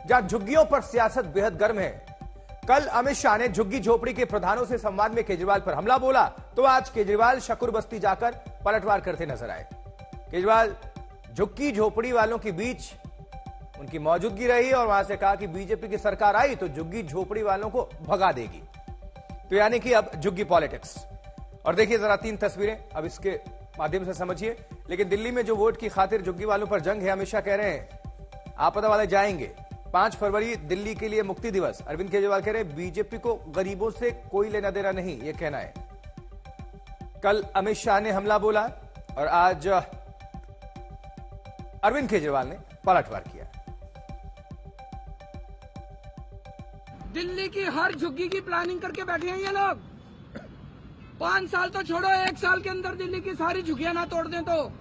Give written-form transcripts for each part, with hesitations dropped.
जहां झुग्गियों पर सियासत बेहद गर्म है। कल अमित शाह ने झुग्गी झोपड़ी के प्रधानों से संवाद में केजरीवाल पर हमला बोला, तो आज केजरीवाल शकूर बस्ती जाकर पलटवार करते नजर आए। केजरीवाल झुग्गी झोपड़ी वालों के बीच उनकी मौजूदगी रही और वहां से कहा कि बीजेपी की सरकार आई तो झुग्गी झोपड़ी वालों को भगा देगी। तो यानी कि अब झुग्गी पॉलिटिक्स। और देखिए जरा 3 तस्वीरें अब इसके माध्यम से समझिए। लेकिन दिल्ली में जो वोट की खातिर झुग्गी वालों पर जंग है, अमित शाह कह रहे हैं आपदा वाले जाएंगे। 5 फरवरी दिल्ली के लिए मुक्ति दिवस। अरविंद केजरीवाल कह रहे हैं बीजेपी को गरीबों से कोई लेना देना नहीं, यह कहना है। कल अमित शाह ने हमला बोला और आज अरविंद केजरीवाल ने पलटवार किया। दिल्ली की हर झुग्गी की प्लानिंग करके बैठे हैं ये लोग। 5 साल तो छोड़ो, 1 साल के अंदर दिल्ली की सारी झुग्गियां ना तोड़ दें तो।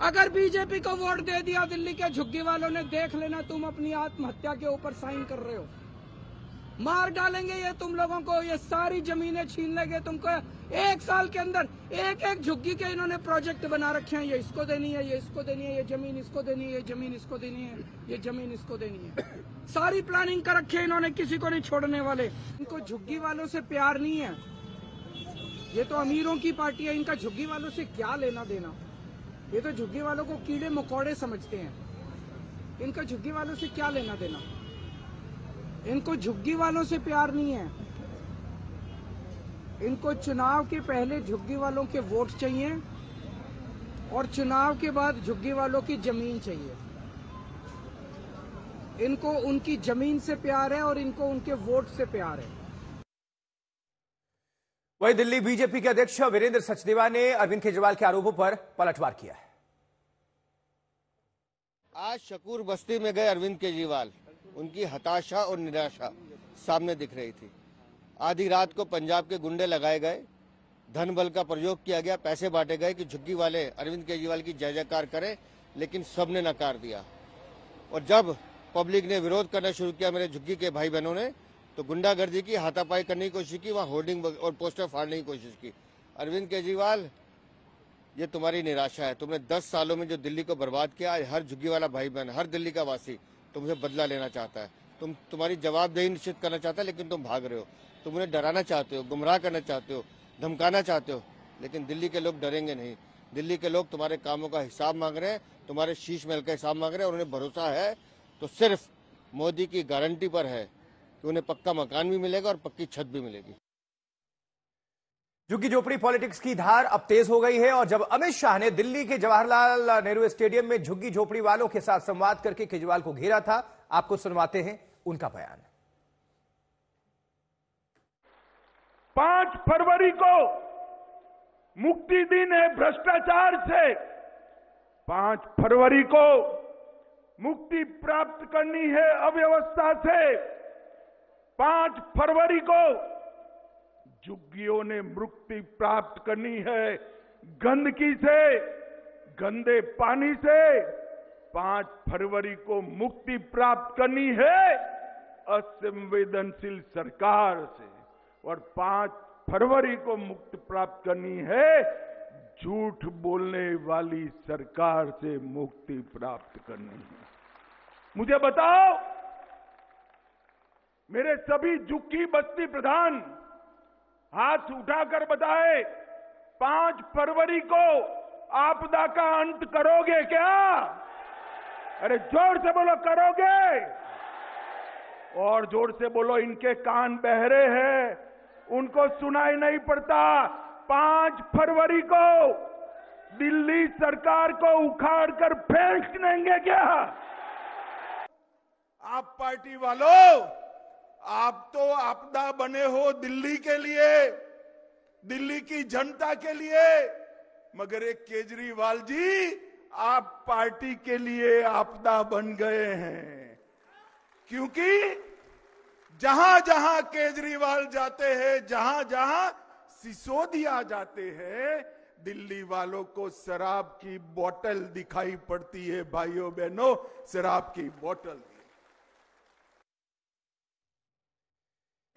अगर बीजेपी को वोट दे दिया दिल्ली के झुग्गी वालों ने, देख लेना तुम अपनी आत्महत्या के ऊपर साइन कर रहे हो। मार डालेंगे ये तुम लोगों को, ये सारी जमीनें छीन लेंगे तुमको। 1 साल के अंदर एक झुग्गी के इन्होंने प्रोजेक्ट बना रखे हैं। ये इसको देनी है, ये इसको देनी है, ये जमीन इसको देनी है, ये जमीन इसको देनी है, ये जमीन इसको देनी है। सारी प्लानिंग कर रखी है इन्होंने, किसी को नहीं छोड़ने वाले। इनको झुग्गी वालों से प्यार नहीं है, ये तो अमीरों की पार्टी है। इनका झुग्गी वालों से क्या लेना देना? ये तो झुग्गी वालों को कीड़े मकोड़े समझते हैं। इनका झुग्गी वालों से क्या लेना देना? इनको झुग्गी वालों से प्यार नहीं है। इनको चुनाव के पहले झुग्गी वालों के वोट चाहिए और चुनाव के बाद झुग्गी वालों की जमीन चाहिए। इनको उनकी जमीन से प्यार है और इनको उनके वोट से प्यार है। वहीं दिल्ली बीजेपी के अध्यक्ष वीरेंद्र सचदेवा ने अरविंद केजरीवाल के आरोपों पर पलटवार किया है। आज शकूर बस्ती में गए अरविंद केजरीवाल, उनकी हताशा और निराशा सामने दिख रही थी। आधी रात को पंजाब के गुंडे लगाए गए, धन बल का प्रयोग किया गया, पैसे बांटे गए कि झुग्गी वाले अरविंद केजरीवाल की जय जयकार करें, लेकिन सबने नकार दिया। और जब पब्लिक ने विरोध करना शुरू किया, मेरे झुग्गी के भाई बहनों ने, तो गुंडागर्दी की, हाथापाई करने की कोशिश की, वहां होर्डिंग और पोस्टर फाड़ने की कोशिश की। अरविंद केजरीवाल, ये तुम्हारी निराशा है। तुमने 10 सालों में जो दिल्ली को बर्बाद किया, आज हर झुग्गी वाला भाई बहन, हर दिल्ली का वासी तुमसे बदला लेना चाहता है। तुम्हारी जवाबदेही निश्चित करना चाहता है, लेकिन तुम भाग रहे हो। तुम उन्हें डराना चाहते हो, गुमराह करना चाहते हो, धमकाना चाहते हो, लेकिन दिल्ली के लोग डरेंगे नहीं। दिल्ली के लोग तुम्हारे कामों का हिसाब मांग रहे हैं, तुम्हारे शीश महल का हिसाब मांग रहे हैं, और उन्हें भरोसा है तो सिर्फ मोदी की गारंटी पर है कि उन्हें पक्का मकान भी मिलेगा और पक्की छत भी मिलेगी। झुग्गी झोपड़ी पॉलिटिक्स की धार अब तेज हो गई है और जब अमित शाह ने दिल्ली के जवाहरलाल नेहरू स्टेडियम में झुग्गी झोपड़ी वालों के साथ संवाद करके केजरीवाल को घेरा था, आपको सुनवाते हैं उनका बयान। 5 फरवरी को मुक्ति दिन है भ्रष्टाचार से। 5 फरवरी को मुक्ति प्राप्त करनी है अव्यवस्था से। 5 फरवरी को झुग्गियों ने मुक्ति प्राप्त करनी है गंदगी से, गंदे पानी से। 5 फरवरी को मुक्ति प्राप्त करनी है असंवेदनशील सरकार से, और 5 फरवरी को मुक्ति प्राप्त करनी है झूठ बोलने वाली सरकार से मुक्ति प्राप्त करनी है। मुझे बताओ, मेरे सभी झुग्गी बस्ती प्रधान हाथ उठाकर बताए, 5 फरवरी को आपदा का अंत करोगे क्या? अरे जोर से बोलो, करोगे? और जोर से बोलो, इनके कान बहरे हैं, उनको सुनाई नहीं पड़ता। 5 फरवरी को दिल्ली सरकार को उखाड़ कर फेंक देंगे क्या? आप पार्टी वालों, आप तो आपदा बने हो दिल्ली के लिए, दिल्ली की जनता के लिए, मगर एक केजरीवाल जी, आप पार्टी के लिए आपदा बन गए हैं। क्योंकि जहां जहां केजरीवाल जाते हैं, जहां जहां सिसोदिया जाते हैं, दिल्ली वालों को शराब की बोतल दिखाई पड़ती है। भाइयों बहनों, शराब की बोतल।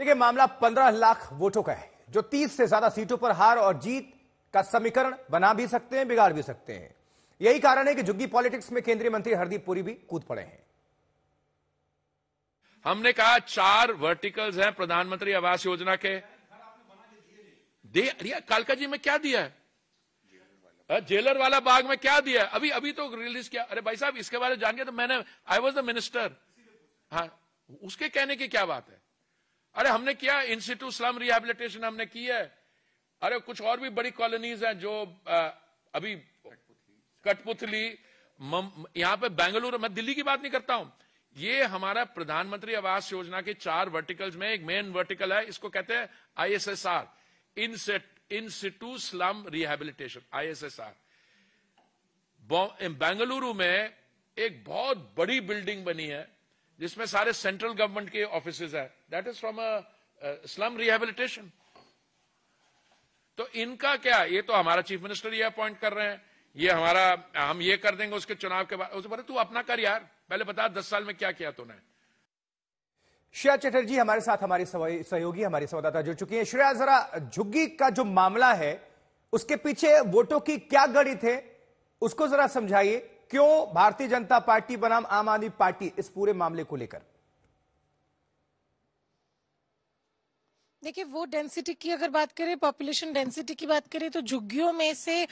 देखिए, मामला 15 लाख वोटों का है, जो 30 से ज्यादा सीटों पर हार और जीत का समीकरण बना भी सकते हैं, बिगाड़ भी सकते हैं। यही कारण है कि झुग्गी पॉलिटिक्स में केंद्रीय मंत्री हरदीप पुरी भी कूद पड़े हैं। हमने कहा 4 वर्टिकल्स हैं प्रधानमंत्री आवास योजना के। कालका जी में क्या दिया है? जेलर वाला बाग में क्या दिया? अभी तो रिलीज किया। अरे भाई साहब, इसके बारे में जान के तो मैंने, आई वॉज द मिनिस्टर। हाँ, उसके कहने की क्या बात है? अरे हमने किया इंस्टीट्यूट स्लम रिहैबिलिटेशन हमने की है। अरे कुछ और भी बड़ी कॉलोनीज हैं जो अभी कठपुतली, यहां पे बेंगलुरु, मैं दिल्ली की बात नहीं करता हूं। ये हमारा प्रधानमंत्री आवास योजना के 4 वर्टिकल्स में एक मेन वर्टिकल है, इसको कहते हैं ISSR, in situ slum rehabilitation, ISSR। Bengaluru में एक बहुत बड़ी बिल्डिंग बनी है जिसमें सारे सेंट्रल गवर्नमेंट के ऑफिसेज है, that is from a slum rehabilitation. तो इनका क्या, ये तो हमारा चीफ मिनिस्टर ये अपॉइंट कर रहे हैं, ये हमारा, हम ये कर देंगे उसके चुनाव के बाद। उसे बोले तू अपना कर यार, पहले बता 10 साल में क्या किया तूने। श्रेया चटर्जी हमारे साथ, हमारी सहयोगी, हमारी संवाददाता जुड़ चुकी है। श्रेया, जरा झुग्गी का जो मामला है उसके पीछे वोटों की क्या गणित है, उसको जरा समझाइए। क्यों भारतीय जनता पार्टी बनाम आम आदमी पार्टी इस पूरे मामले को लेकर? देखिए, वो डेंसिटी की अगर बात करें, पॉपुलेशन डेंसिटी की बात करें, तो झुग्गियों में से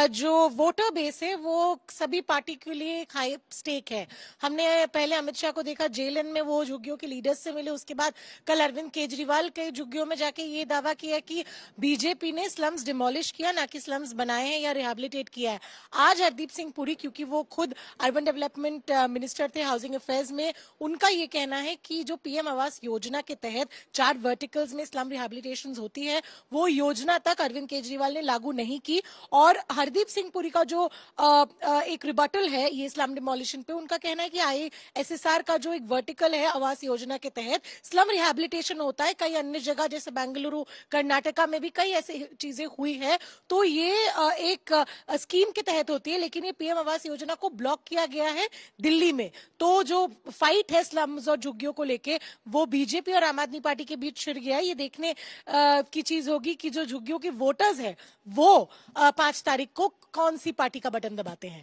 जो वोटर बेस है वो सभी पार्टी के लिए एक हाई स्टेक है। हमने पहले अमित शाह को देखा जेल में, वो झुग्गियों के लीडर्स से मिले। उसके बाद कल अरविंद केजरीवाल के झुग्गियों में जाके ये दावा किया कि बीजेपी ने स्लम्स डिमोलिश किया, ना कि स्लम्स बनाए हैं या रिहेबिलिटेट किया है। आज हरदीप सिंह पुरी, क्योंकि वो खुद अर्बन डेवलपमेंट मिनिस्टर थे हाउसिंग अफेयर्स में, उनका ये कहना है कि जो पीएम आवास योजना के तहत 4 वर्टिकल्स में स्लम रिहैबिलिटेशन होती है, वो योजना तक अरविंद केजरीवाल ने लागू नहीं की। और हरदीप सिंह पुरी का जो एक रिबटल है ये स्लम डिमोलिशन पे, उनका कहना है कि ISSR का जो एक वर्टिकल है आवास योजना के तहत स्लम रिहैबिलिटेशन होता है। कई अन्य जगह जैसे बेंगलुरु, कर्नाटका में भी कई ऐसी चीजें हुई है, तो ये एक स्कीम के तहत होती है। लेकिन ये पीएम आवास योजना को ब्लॉक किया गया है दिल्ली में। तो जो फाइट है स्लम्स और झुग्गियों को लेके, वो बीजेपी और आम आदमी पार्टी के बीच छिड़ गया है। ये देखने की चीज होगी कि जो झुग्गियों के वोटर्स हैं वो 5 तारीख को कौन सी पार्टी का बटन दबाते हैं।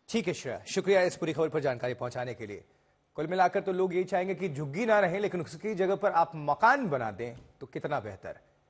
ठीक है श्रेया, शुक्रिया इस पूरी खबर पर जानकारी पहुंचाने के लिए। कुल मिलाकर तो लोग यही चाहेंगे कि झुग्गी ना रहे, लेकिन उसकी जगह पर आप मकान बना दें तो कितना बेहतर।